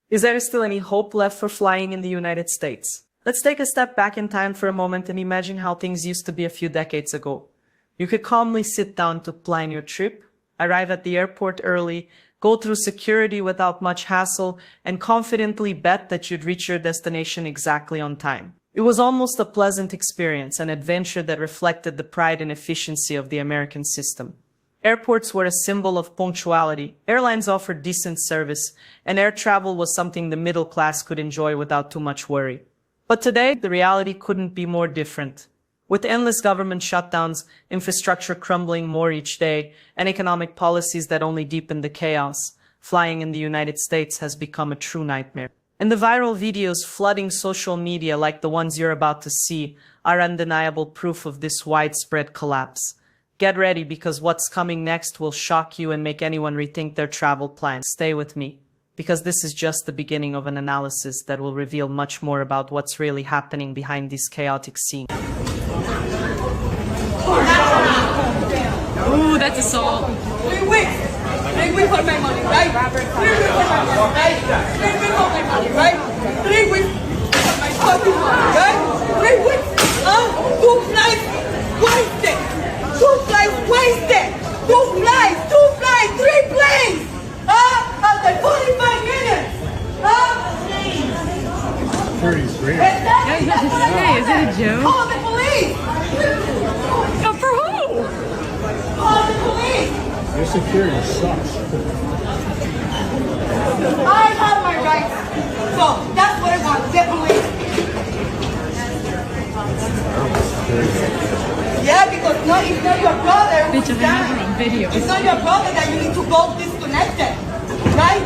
Is there still any hope left for flying in the United States? Let's take a step back in time for a moment and imagine how things used to be a few decades ago. You could calmly sit down to plan your trip, arrive at the airport early, go through security without much hassle, and confidently bet that you'd reach your destination exactly on time. It was almost a pleasant experience, an adventure that reflected the pride and efficiency of the American system. Airports were a symbol of punctuality, airlines offered decent service, and air travel was something the middle class could enjoy without too much worry. But today, the reality couldn't be more different. With endless government shutdowns, infrastructure crumbling more each day, and economic policies that only deepen the chaos, flying in the United States has become a true nightmare. And the viral videos flooding social media like the ones you're about to see are undeniable proof of this widespread collapse. Get ready because what's coming next will shock you and make anyone rethink their travel plans. Stay with me, because this is just the beginning of an analysis that will reveal much more about what's really happening behind this chaotic scene. Ooh, that's assault. 3 weeks. 3 weeks for my money, right? 3 weeks for my money, right? 3 weeks for my money, right? 3 weeks for my fucking money, right? 3 weeks. 2 flights wasted. 2 flights wasted. 2 flights. 3 planes. After 45 minutes. 33. Yeah, I was about to say, is it a joke? Call the police. No, for who? Call the police. Your security sucks. I have my rights. So that's what I want. The police. Yeah, because no, it's not your brother. Bitch, I'm having a video. It's not your brother that you need to go disconnected, right?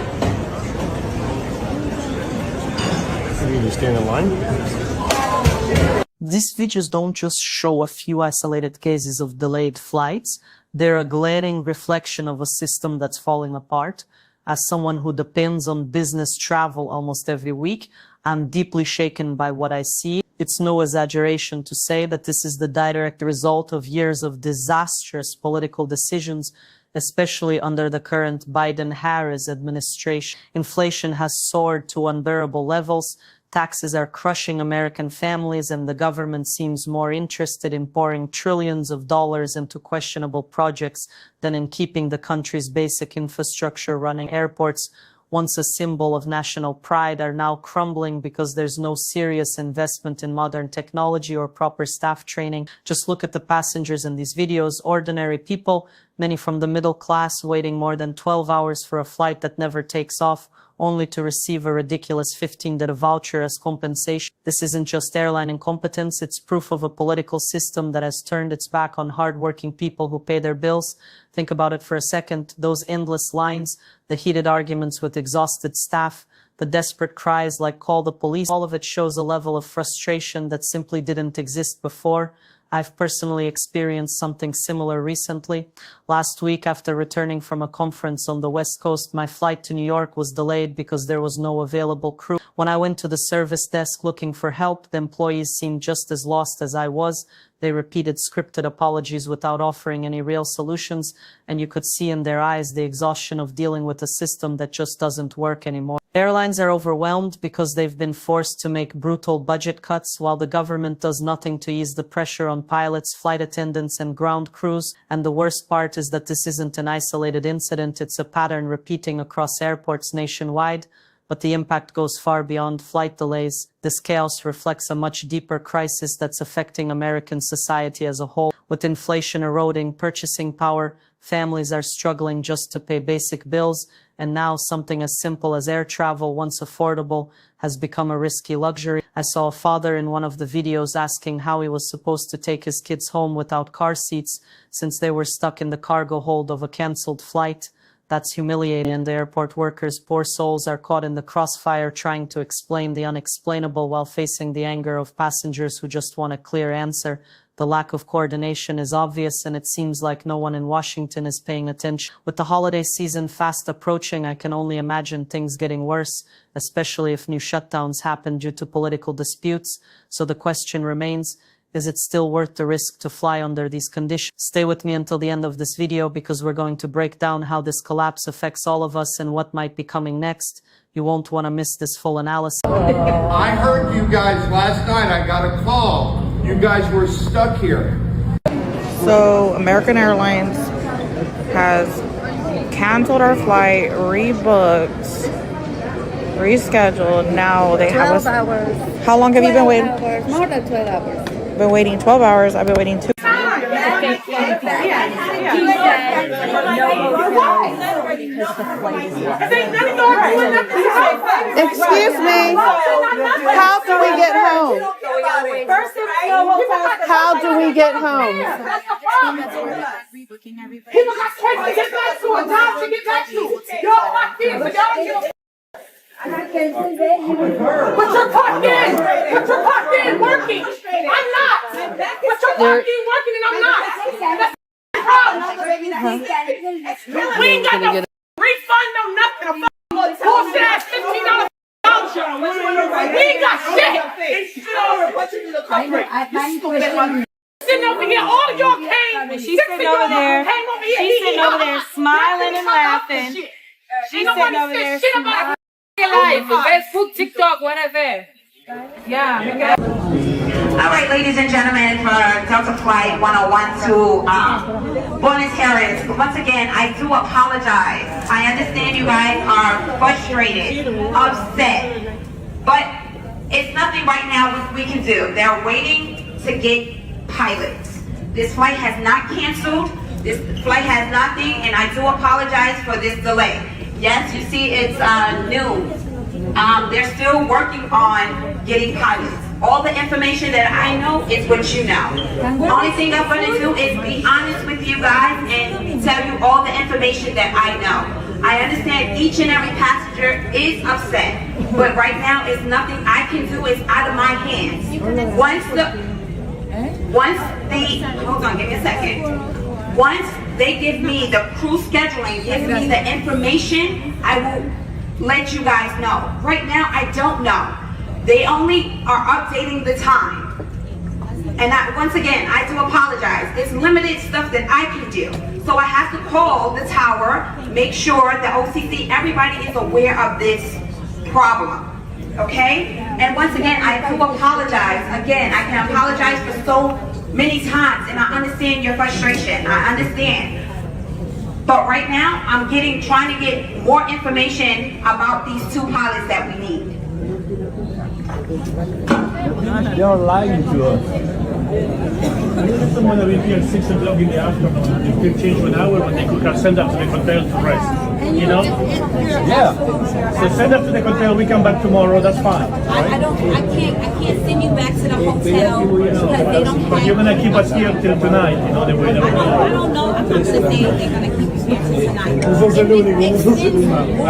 You stand in line? These videos don't just show a few isolated cases of delayed flights. They're a glaring reflection of a system that's falling apart. As someone who depends on business travel almost every week, I'm deeply shaken by what I see. It's no exaggeration to say that this is the direct result of years of disastrous political decisions, especially under the current Biden-Harris administration. Inflation has soared to unbearable levels. Taxes are crushing American families, and the government seems more interested in pouring trillions of dollars into questionable projects than in keeping the country's basic infrastructure running. Airports, once a symbol of national pride, are now crumbling because there's no serious investment in modern technology or proper staff training. Just look at the passengers in these videos, ordinary people, many from the middle class, waiting more than 12 hours for a flight that never takes off, only to receive a ridiculous $15 voucher as compensation. This isn't just airline incompetence, it's proof of a political system that has turned its back on hardworking people who pay their bills. Think about it for a second. Those endless lines, the heated arguments with exhausted staff, the desperate cries like "call the police," all of it shows a level of frustration that simply didn't exist before. I've personally experienced something similar recently. Last week, after returning from a conference on the West Coast, my flight to New York was delayed because there was no available crew. When I went to the service desk looking for help, the employees seemed just as lost as I was. They repeated scripted apologies without offering any real solutions, and you could see in their eyes the exhaustion of dealing with a system that just doesn't work anymore. Airlines are overwhelmed because they've been forced to make brutal budget cuts, while the government does nothing to ease the pressure on pilots, flight attendants, and ground crews. And the worst part is that this isn't an isolated incident, it's a pattern repeating across airports nationwide. But the impact goes far beyond flight delays. This chaos reflects a much deeper crisis that's affecting American society as a whole. With inflation eroding purchasing power, families are struggling just to pay basic bills, and now something as simple as air travel, once affordable, has become a risky luxury. I saw a father in one of the videos asking how he was supposed to take his kids home without car seats since they were stuck in the cargo hold of a cancelled flight. That's humiliating, and the airport workers, poor souls, are caught in the crossfire trying to explain the unexplainable while facing the anger of passengers who just want a clear answer. The lack of coordination is obvious, and it seems like no one in Washington is paying attention. With the holiday season fast approaching, I can only imagine things getting worse, especially if new shutdowns happen due to political disputes. So the question remains, is it still worth the risk to fly under these conditions? Stay with me until the end of this video because we're going to break down how this collapse affects all of us and what might be coming next. You won't want to miss this full analysis. I heard you guys last night. I got a call. You guys were stuck here. So American Airlines has canceled our flight, rebooked, rescheduled. Now they have 12 hours. How long have you been waiting? Hours. More than 12 hours. Been waiting 12 hours. I've been waiting 2. Excuse me. How do we get home? How do we get home? People got crazy to get back to a job to get back to. Y'all my kids, but y'all don't give a But you're clocked in! But you're clocked in working! I'm not! But you're clocked in working and I'm not! That's the problem! We ain't got no refund, no nothing! A bullshit ass $15 voucher! We ain't got shit! Sitting over here, all of y'all came! She's sitting over there. She's sitting over there smiling and laughing. She's sitting over there smiling. Live, Facebook, TikTok, whatever. Yeah. All right, ladies and gentlemen, for Delta Flight 101 to Buenos Aires, once again, I do apologize. I understand you guys are frustrated, upset, but it's nothing right now we can do. They're waiting to get pilots. This flight has not canceled. This flight has nothing, and I do apologize for this delay. Yes, you see it's noon. They're still working on getting pilots. All the information that I know is what you know. The only thing I'm going to do is be honest with you guys and tell you all the information that I know. I understand each and every passenger is upset, but right now it's nothing I can do. It's out of my hands. Hold on, give me a second. Once they give me the crew scheduling, give me the information, I will let you guys know. Right now, I don't know. They only are updating the time. And once again, I do apologize. There's limited stuff that I can do. So I have to call the tower, make sure the OCC, everybody is aware of this problem. Okay? And once again, I do apologize. Again, I can apologize for so many times, and I understand your frustration. I understand. But right now, I'm trying to get more information about these 2 pilots that we need. They're lying to us. Someone will be here at 6 o'clock in the afternoon. They could change 1 hour, but they could have sent us to the hotel to rest. You know? Yeah. So send us to the hotel. We come back tomorrow. That's fine. Right? I can't send you back to the hotel because they don't have. But you're gonna keep us here till tonight. You know the way that we're I don't know. I'm not gonna say they're gonna keep you here till tonight. I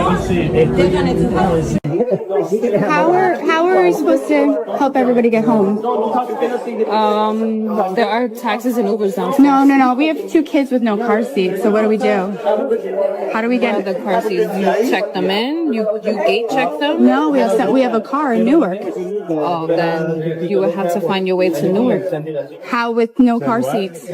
don't see it. They're gonna do that. How are we supposed to help everybody get home? There are taxis and Ubers downstairs. No. We have 2 kids with no car seats. So what do we do? How do we get The car seats, you check them in? You gate check them? No, we have a car in Newark. Oh, then you would have to find your way to Newark. How with no car seats?